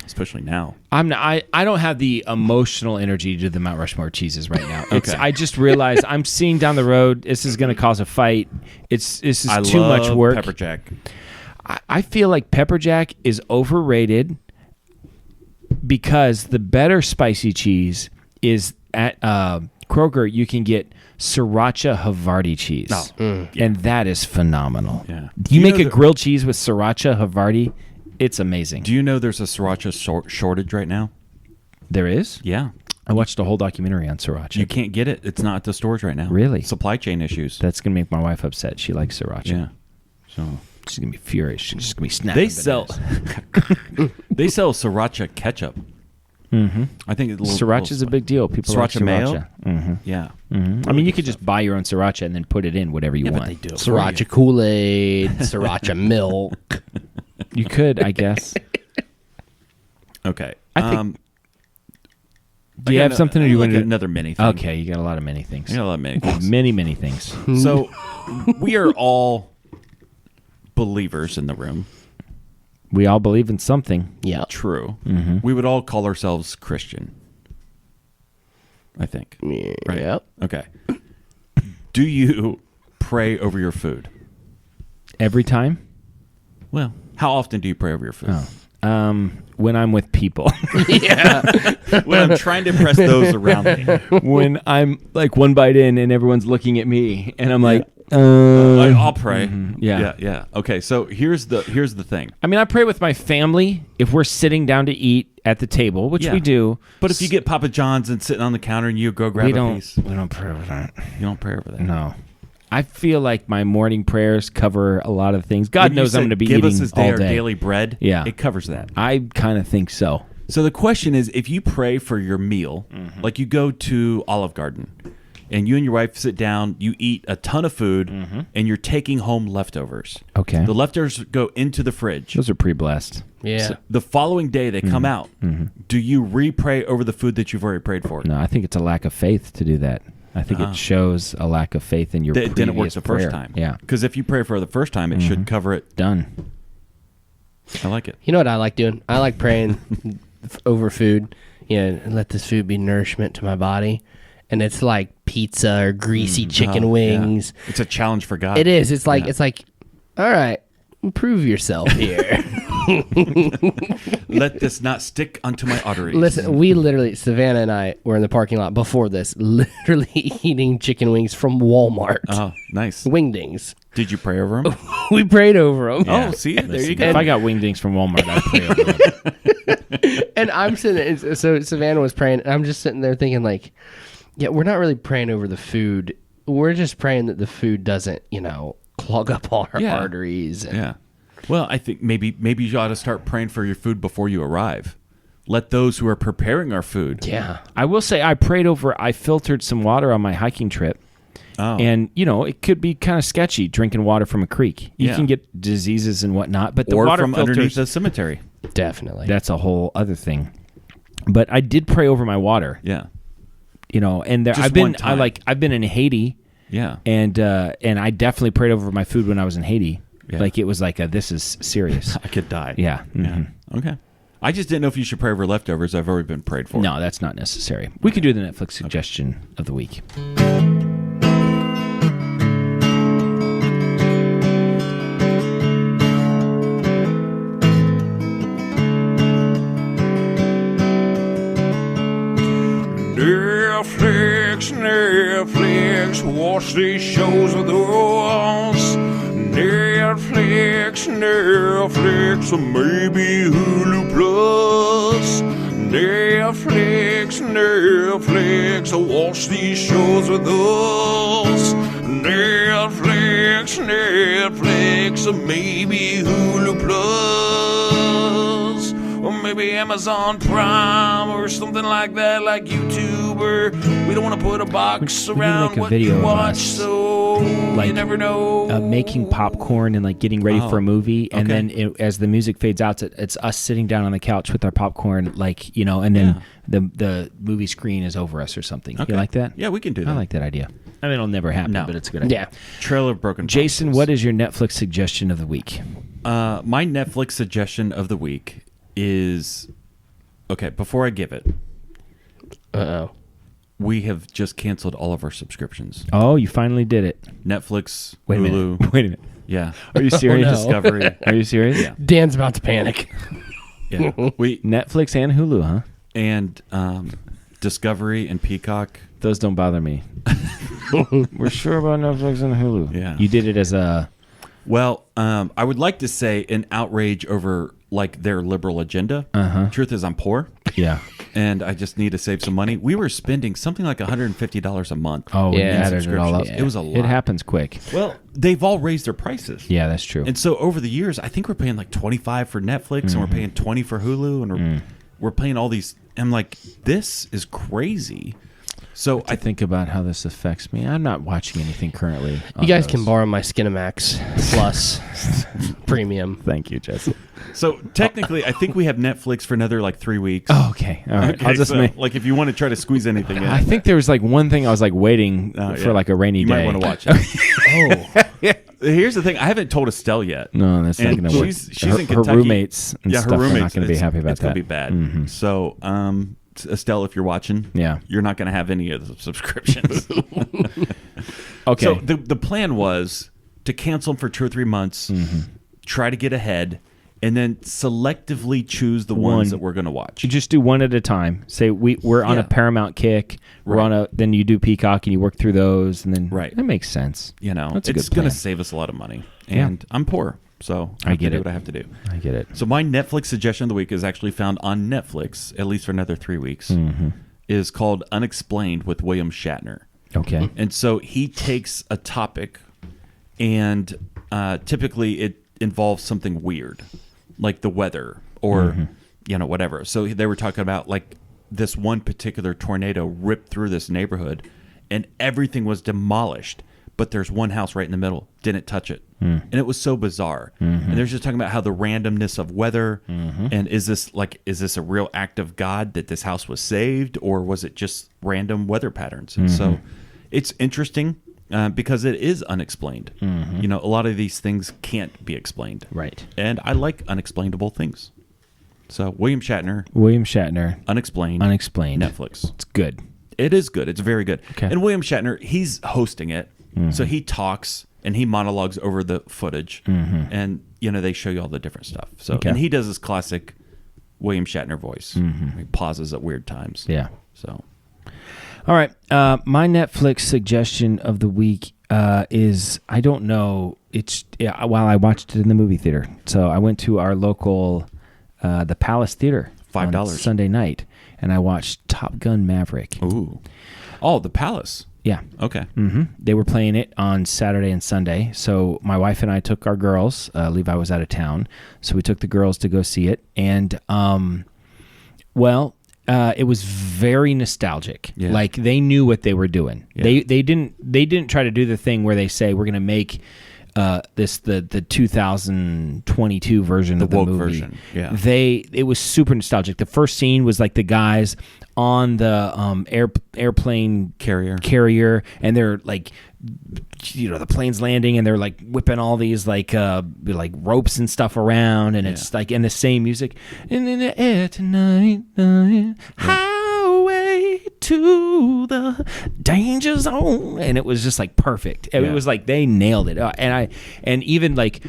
Especially now. I don't have the emotional energy to do the Mount Rushmore cheeses right now. Okay. I just realized I'm seeing down the road. This is going to cause a fight. This is too much work. Pepper Jack. I feel like pepper jack is overrated because the better spicy cheese is at Kroger. You can get Sriracha Havarti cheese, and that is phenomenal. Yeah. You make know a grilled cheese with Sriracha Havarti, it's amazing. Do you know there's a sriracha shortage right now? There is? Yeah. I watched a whole documentary on Sriracha. You can't get it. It's not at the stores right now. Really? Supply chain issues. That's going to make my wife upset. She likes Sriracha. Yeah. So She's going to be furious. She's just going to be snapping. they sell sriracha ketchup. Mm-hmm. I think Sriracha's a big deal. People Sriracha like mayo? Sriracha. Mm-hmm. Yeah. I mean, you could just buy your own Sriracha and then put it in whatever you Yeah, want. but they do it for you. Sriracha Kool-Aid, Sriracha milk. You could, I guess. Okay. I think- Do I you got have something or you want to do another mini thing? Okay, you got a lot of many things. I got a lot of mini things. Many things. So we are all believers in the room. We all believe in something. Yeah. True. Mm-hmm. We would all call ourselves Christian. I think. Right. Yep. Okay. Do you pray over your food? Every time? Well, how often do you pray over your food? When I'm with people. When I'm trying to impress those around me. When I'm like one bite in and everyone's looking at me and I'm like, I'll pray. Yeah. Yeah. Okay. So here's the thing. I mean, I pray with my family if we're sitting down to eat at the table, which Yeah. we do. But if you get Papa John's and sitting on the counter and you go grab we a don't piece, we don't pray over that. you don't pray over that. No. I feel like my morning prayers cover a lot of things. God When you knows I'm said, going to be give eating us this all day our day. daily bread. Yeah. It covers that. I kind of think so. So the question is, if you pray for your meal, like you go to Olive Garden and you and your wife sit down, you eat a ton of food, and you're taking home leftovers. Okay. The leftovers go into the fridge. Those are pre-blessed. Yeah. So the following day they come out. Do you re-pray over the food that you've already prayed for? No, I think it's a lack of faith to do that. I think it shows a lack of faith in your That it didn't work previous the prayer. first time. Yeah. Because if you pray for the first time, it should cover it. Done. I like it. You know what I like doing? I like praying over food. Let this food be nourishment to my body. And it's like pizza or greasy chicken wings. Yeah. It's a challenge for God. It is. It's like Yeah. all right, prove yourself here. Let this not stick onto my arteries. Listen, we literally, Savannah and I were in the parking lot before this, literally eating chicken wings from Walmart. Oh, nice. Wingdings. Did you pray over them? We prayed over them. Oh, see? There you go. If I got wingdings from Walmart, I'd pray over them. And I'm sitting there, so Savannah was praying, and I'm just sitting there thinking, like, yeah, we're not really praying over the food. We're just praying that the food doesn't, clog up all our Yeah. arteries. And Yeah. Well, I think maybe you ought to start praying for your food before you arrive. Let those who are preparing our food. Yeah. I will say I filtered some water on my hiking trip. Oh. And, it could be kind of sketchy drinking water from a creek. You Yeah. can get diseases and whatnot, but the or water from filters, underneath the cemetery. Definitely. that's a whole other thing. But I did pray over my water, Yeah. and there, Just I've been one time. I've been in Haiti, Yeah. and I definitely prayed over my food when I was in Haiti. Yeah. Like it was like this is serious. I could die. Yeah. Mhm. Okay. I just didn't know if you should pray over leftovers. I've already been prayed for. No, that's not necessary. We could do the Netflix suggestion of the week. Netflix, watch these shows of those. Netflix, or maybe Hulu Plus. Netflix, watch these shows with us. Netflix, or maybe Hulu Plus. Or maybe Amazon Prime or something like that, like YouTube Uber. We don't want to put a box We need to around make a what video you of watch, us, so like, you never know. making popcorn and like getting ready for a movie, and okay. then as the music fades out, it's us sitting down on the couch with our popcorn, like, you know, and then the movie screen is over us or something. Okay. You like that? Yeah, we can do that. I like that idea. I mean, it'll never happen, No. but it's a good idea. Yeah. Trail of Broken Jason, Promises. what is your Netflix suggestion of the week? My Netflix suggestion of the week is... Okay, before I give it, Uh-oh. we have just canceled all of our subscriptions. Oh, you finally did it. Netflix, Wait a Hulu. minute. Wait a minute. Yeah. Are you serious? no. Discovery. Are you serious? Yeah. Dan's about to panic. Yeah. We Netflix and Hulu, huh? and Discovery and Peacock. Those don't bother me. We're sure about Netflix and Hulu. Yeah. You did it as a... Well, I would like to say an outrage over like their liberal agenda. Truth is, I'm poor, Yeah. and I just need to save some money. We were spending something like $150 a month. Oh, Yeah. you added it all up. Subscriptions. It was a lot. It happens quick. Well, they've all raised their prices. Yeah, that's true. And so over the years, I think we're paying like $25 for Netflix, and we're paying $20 for Hulu, and we're paying all these. I'm like, this is crazy. So I think about how this affects me. I'm not watching anything currently. You guys can borrow my Skinamax Plus Premium. Thank you, Jesse. So technically, I think we have Netflix for another like 3 weeks. Oh, okay. All right. Okay, I'll just so, make... like if you want to try to squeeze anything in. I think there was like one thing I was like waiting for yeah. like a rainy you day. might want to watch it. Here's the thing: I haven't told Estelle yet. No, that's not And going to work. she's her, in her Kentucky. roommates and stuff are not going to be happy about it's that. It's going to be bad. So, Estelle, if you're watching, Yeah. you're not going to have any of the subscriptions. Okay. So the plan was to cancel them for 2 or 3 months, try to get ahead, and then selectively choose the ones that we're going to watch. You just do one at a time. Say we're on a Yeah. Paramount kick. We're Right. on a then you do Peacock and you work through those and then Right. that makes sense. You know, That's a it's good going to plan. save us a lot of money. Yeah. And I'm poor, so I have get to do it. what I have to do. I get it. So my Netflix suggestion of the week is actually found on Netflix, at least for another 3 weeks. Is called Unexplained with William Shatner. Okay. And so he takes a topic, and typically it involves something weird, like the weather or whatever. So they were talking about like this one particular tornado ripped through this neighborhood, and everything was demolished. But there's one house right in the middle, didn't touch it. And it was so bizarre. And they're just talking about how the randomness of weather, and is this a real act of God that this house was saved, or was it just random weather patterns? And so it's interesting because it is unexplained. You know, a lot of these things can't be explained. Right. And I like unexplainable things. So William Shatner, Unexplained, Netflix. It's good. It is good. It's very good. Okay. And William Shatner, he's hosting it. So he talks and he monologues over the footage. And, they show you all the different stuff. So Okay. And he does his classic William Shatner voice. He pauses at weird times. Yeah. So All right. My Netflix suggestion of the week is, I don't know. While I watched it in the movie theater. So I went to our local, the Palace Theater. $5. On Sunday night. And I watched Top Gun Maverick. Ooh. Oh, the Palace. Yeah. Okay. They were playing it on Saturday and Sunday. So my wife and I took our girls. Levi was out of town. So we took the girls to go see it. And, it was very nostalgic. Yeah. Like they knew what they were doing. Yeah. They didn't try to do the thing where they say we're going to make the 2022 version of the woke movie. version. Yeah. It was super nostalgic. The first scene was like the guys on the airplane carrier, and they're like, the plane's landing, and they're like whipping all these like ropes and stuff around, and it's like in the same music. And in the air tonight, highway to the danger zone, and it was just like perfect. It was like they nailed it. And even like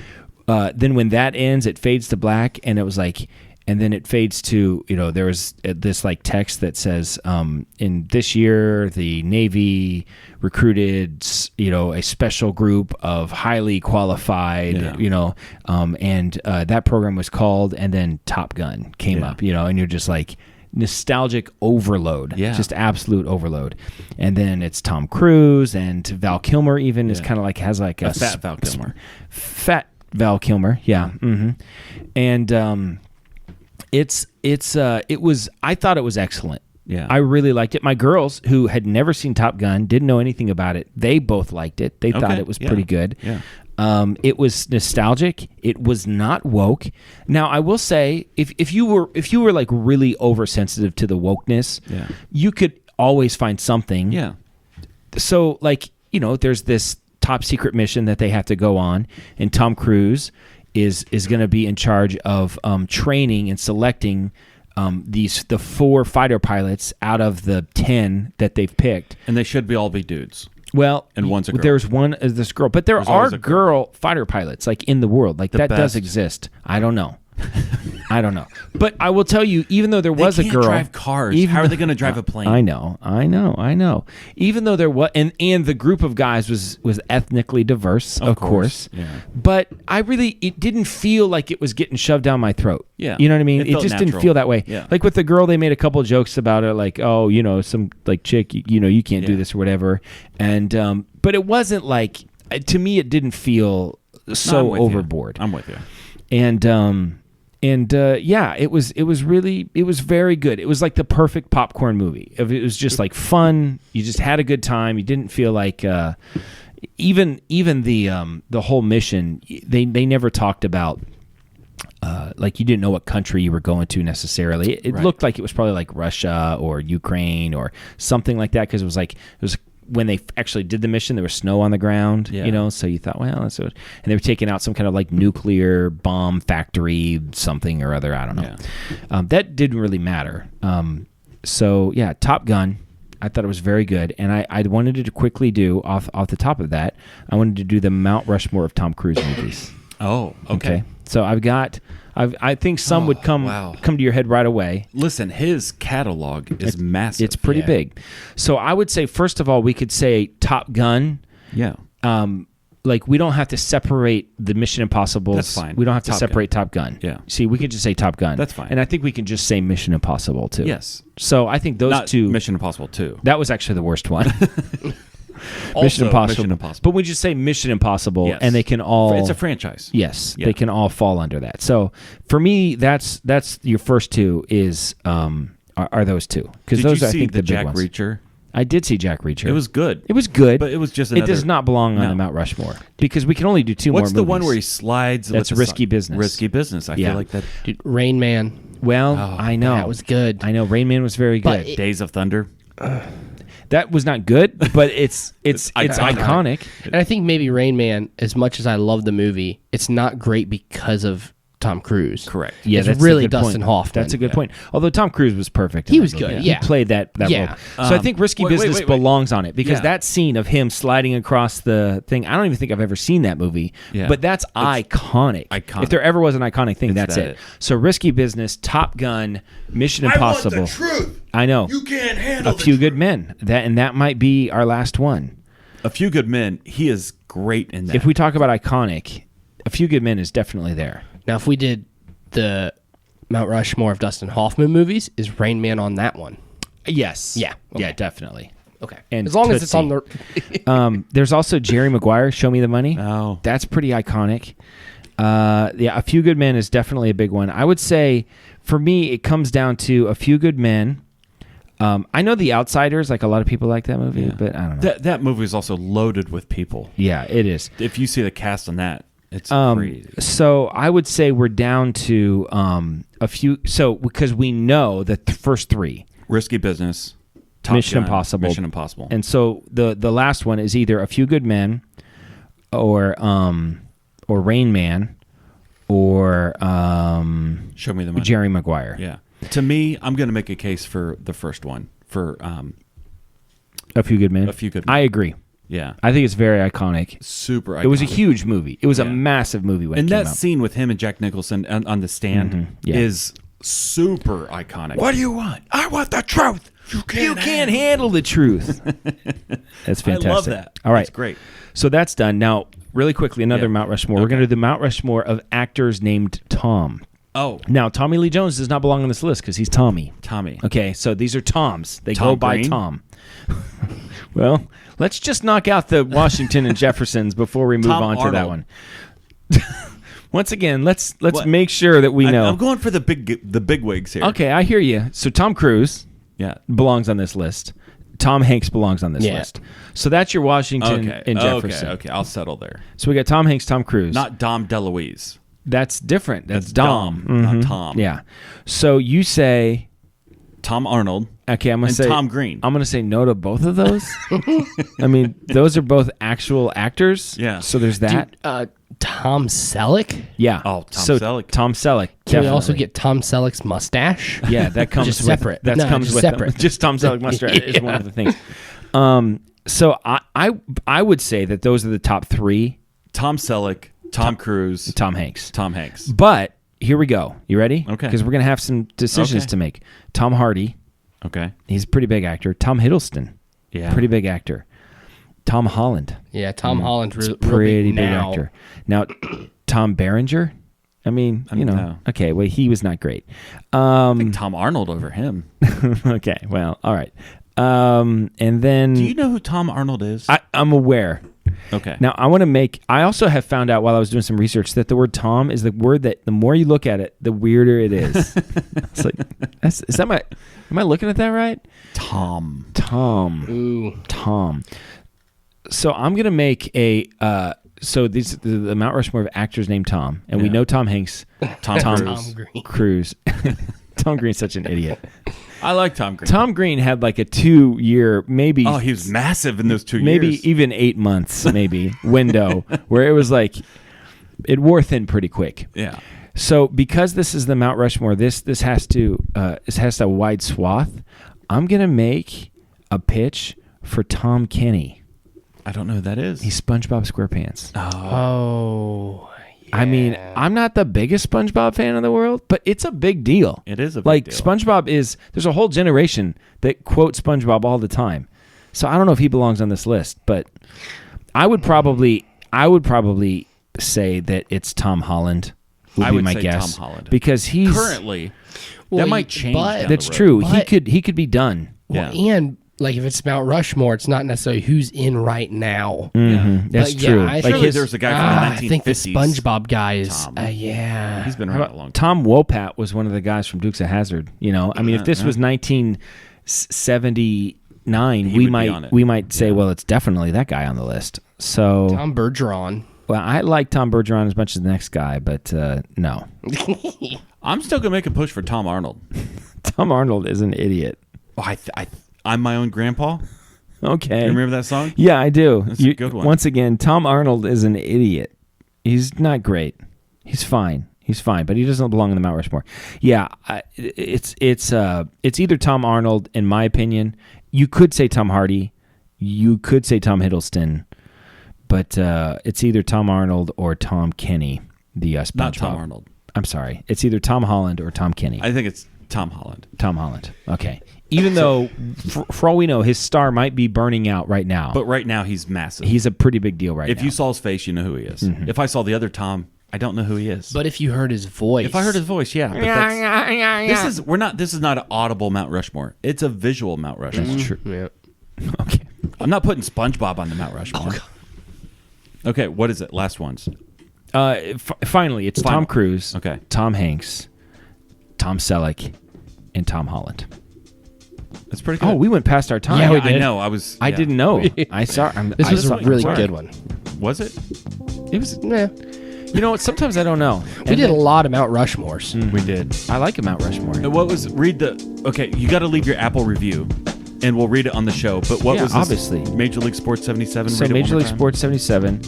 then when that ends, it fades to black, and it was like. And then it fades to, there was this like text that says, in this year, the Navy recruited, a special group of highly qualified, and that program was called, and then Top Gun came up, and you're just like, nostalgic overload, just absolute overload. And then it's Tom Cruise and Val Kilmer even is kind of like, has like a fat Val Kilmer. Fat Val Kilmer, yeah. And, I thought it was excellent. Yeah. I really liked it. My girls, who had never seen Top Gun, didn't know anything about it. They both liked it. They thought it was pretty good. Yeah. It was nostalgic. It was not woke. Now, I will say, if you were like really oversensitive to the wokeness, you could always find something. Yeah. So, like, there's this top secret mission that they have to go on, and Tom Cruise is going to be in charge of training and selecting the 4 fighter pilots out of the 10 that they've picked. And they should all be dudes. Well, and one's a girl. There's one as this girl, but there's are girl fighter pilots like in the world. Like that does exist. I don't know. But I will tell you, even though there was a girl, drive cars. How are they going to drive a plane? I know. Even though there was, and the group of guys was ethnically diverse, of course. Yeah. But it didn't feel like it was getting shoved down my throat. Yeah. You know what I mean? It It felt just natural. didn't feel that way. Yeah. Like with the girl, they made a couple of jokes about it, like, oh, some like chick, you can't do this or whatever. And but it wasn't like, to me, it didn't feel so overboard. I'm with you. And it was very good. It was like the perfect popcorn movie. It was just like fun. You just had a good time. You didn't feel like even the whole mission. They never talked about like you didn't know what country you were going to necessarily. It looked like it was probably like Russia or Ukraine or something like that because it was. When they actually did the mission, there was snow on the ground, so you thought, well, that's what, and they were taking out some kind of like nuclear bomb factory, something or other. I don't know. Yeah. That didn't really matter. So yeah, Top Gun, I thought it was very good. And I wanted to quickly do off the top of that, I wanted to do the Mount Rushmore of Tom Cruise movies. Oh, okay. So I think some would come to your head right away. Listen, his catalog is massive. It's pretty big. So I would say, first of all, we could say Top Gun. Yeah. Like we don't have to separate the Mission Impossibles. That's fine. We don't have to separate Top Gun. Yeah. See, we could just say Top Gun. That's fine. And I think we can just say Mission Impossible too. Yes. So I think those Not two. Mission Impossible 2. That was actually the worst one. Also, Mission Impossible. Mission Impossible. But we just say Mission Impossible, Yes. and they can all. It's a franchise. Yes, Yeah. they can all fall under that. So for me, that's your first two is are those two because Did those you are, I see think the the Jack big ones. Reacher? I did see Jack Reacher. It was good. It was good, But it was just it does not belong on the Mount Rushmore because we can only do two more What's movies. the one where he slides? That's with the Risky Business. Risky Business. I Yeah. feel like that. Dude, Rain Man. Well, I know That was good. I know Rain Man was very But good. Days of Thunder. That was not good, but it's iconic. And I think maybe Rain Man, as much as I love the movie, it's not great because of Tom Cruise. Correct. Yeah, it's that's really a good Dustin point. Hoffman. That's a good point. Although Tom Cruise was perfect. He in was that good, movie. yeah. He played that Yeah. role. So I think Risky Business wait. belongs on it because Yeah. that scene of him sliding across the thing, I don't even think I've ever seen that movie, Yeah. but that's iconic. iconic. If there ever was an iconic thing, It's that's that it. it. So Risky Business, Top Gun, Mission Impossible. I want the truth. I know. You can't handle A Few Good Men. That might be our last one. A Few Good Men. He is great in that. If we talk about iconic, A Few Good Men is definitely there. Now, if we did the Mount Rushmore of Dustin Hoffman movies, is Rain Man on that one? Yes. Yeah. Yeah, Okay. definitely. Okay. And as long as it's on Tootsie. the... There's also Jerry Maguire, Show Me the Money. Oh. That's pretty iconic. Yeah, A Few Good Men is definitely a big one. I would say, for me, it comes down to A Few Good Men. I know The Outsiders, like a lot of people like that movie, but I don't know. That movie is also loaded with people. Yeah, it is. If you see the cast on that, it's crazy. So I would say we're down to a few. So because we know that the first three, Risky Business, Top Mission Gun, Impossible, Mission Impossible, and so the last one is either A Few Good Men, or Rain Man, or Show Me the Money. Jerry Maguire. Yeah. To me, I'm going to make a case for the first one. For A Few Good Men. A Few Good Men. I agree. Yeah. I think it's very iconic. Super iconic. It was a huge movie. It was a Yeah. massive movie when And it came that out. scene with him and Jack Nicholson on the stand Yeah. is super iconic. What do you want? I want the truth. You can't handle the truth. That's fantastic. I love that. All right. That's great. So that's done. Now, really quickly, another Yeah. Mount Rushmore. We're going to do the Mount Rushmore of actors named Tom. Oh, Now, Tommy Lee Jones does not belong on this list because he's Tommy. Tommy. Okay, so these are Toms. They Tom go by Green? Tom. Well, let's just knock out the Washington and Jeffersons before we move Tom on to that Arnold. one. Once again, let's What? make sure that we know. I'm going for the big wigs here. Okay, I hear you. So Tom Cruise, Yeah. belongs on this list. Tom Hanks belongs on this Yeah. list. So that's your Washington and Jefferson. Okay, I'll settle there. So we got Tom Hanks, Tom Cruise. Not Dom DeLuise. That's different. That's Dom. Not Tom. Yeah. So you say... Tom Arnold. Okay, I'm going to And say... Tom Green. I'm going to say no to both of those. I mean, those are both actual actors. Yeah. So there's that. Dude, Tom Selleck? Yeah. Oh, Tom so Selleck. Tom Selleck. Can we also definitely. get Tom Selleck's mustache? Yeah, that comes Just with, separate. That No, comes just with separate. them. Just Tom Selleck mustache is one of the things. So I would say that those are the top three. Tom Selleck, Tom Cruise, Tom Hanks. Tom Hanks. But here we go. You ready? Okay. Because we're gonna have some decisions Okay. to make. Tom Hardy. Okay. He's a pretty big actor. Tom Hiddleston. Yeah. Pretty big actor. Tom Holland. Yeah, Tom Holland's real Pretty big big now. actor. Now, Tom Berenger. I mean, no. Okay, well, he was not great. I think Tom Arnold over him. Okay, well, all right. And then Do you know who Tom Arnold is? I'm aware. Okay. Now, I also have found out while I was doing some research that the word Tom is the word that the more you look at it, the weirder it is. It's like, am I looking at that right? Tom. Ooh. Tom. So I'm going to make the Mount Rushmore of actors named Tom, and we Yeah. know Tom Hanks, Tom Tom Green. Cruise. Tom Green's such an idiot. I like Tom Green. Tom Green had like a 2-year, maybe. Oh, he was massive in those 2 years. Maybe even 8 months, window where it was like it wore thin pretty quick. Yeah. So because this is the Mount Rushmore, this has a wide swath. I'm gonna make a pitch for Tom Kenny. I don't know who that is. He's SpongeBob SquarePants. Oh. I mean, I'm not the biggest SpongeBob fan in the world, but it's a big deal. It is a big like deal. SpongeBob is. There's a whole generation that quote SpongeBob all the time. So I don't know if he belongs on this list, but I would probably say that it's Tom Holland. I Be would my say guess, Tom Holland. because he's Currently, Well, that might change. but- down That's the road. true. But- He could be done. Well, Yeah. and like if it's Mount Rushmore, it's not necessarily who's in right now. Mm-hmm. That's But yeah, true. I Like surely- his There's a guy from the I think the 1950s. SpongeBob guy is. Tom. Yeah. He's been around a long time. Tom Wopat was one of the guys from Dukes of Hazzard. I mean, if this was 1979, He we would be on it. might say, well, it's definitely that guy on the list. So, Tom Bergeron. well, I like Tom Bergeron as much as the next guy, but no, I'm still gonna make a push for Tom Arnold. Tom Arnold is an idiot. Oh, I'm my own grandpa. Okay, You remember that song? Yeah, I do. That's a good one. Once again, Tom Arnold is an idiot. He's not great. He's fine, but he doesn't belong in the Mount Rushmore. Yeah, it's either Tom Arnold, in my opinion. You could say Tom Hardy. You could say Tom Hiddleston. But it's either Tom Arnold or Tom Kenny, the SpongeBob. Not Tom Arnold. I'm sorry. It's either Tom Holland or Tom Kenny. I think it's Tom Holland. Tom Holland. Okay. Even though, for all we know, his star might be burning out right now. But right now he's massive. He's a pretty big deal right now. If you saw his face, you know who he is. Mm-hmm. If I saw the other Tom, I don't know who he is. But if you heard his voice. if I heard his voice, yeah. But this is not an audible Mount Rushmore. It's a visual Mount Rushmore. That's true. Yeah. Okay. I'm not putting SpongeBob on the Mount Rushmore. Okay, what is it? Last ones. Finally, it's Final. Tom Cruise, Okay. Tom Hanks, Tom Selleck, and Tom Holland. That's pretty good. Oh, we went past our time. Yeah, we I did. know. I didn't know. I saw. This was a really sorry. good one. Was it? It was. Yeah. You know what? Sometimes I don't know. We did a lot of Mount Rushmores. We did. I like a Mount Rushmore. What was Okay, you got to leave your Apple review, and we'll read it on the show. But what Yeah, was this? obviously. Major League Sports 77. So Read it one Major more League time. Sports 77.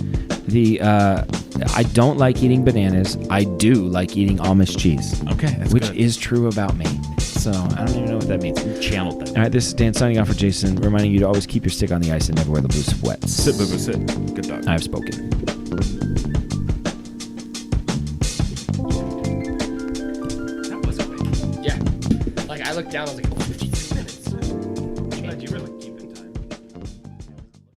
The I don't like eating bananas. I do like eating Amish cheese. Okay, that's which good. is true about me. So I don't even know what that means. Channeled that. All right, this is Dan signing off for Jason, reminding you to always keep your stick on the ice and never wear the blue sweats. Sit, Booba, sit. Good dog. I have spoken. Yeah. Like I looked down, I was like,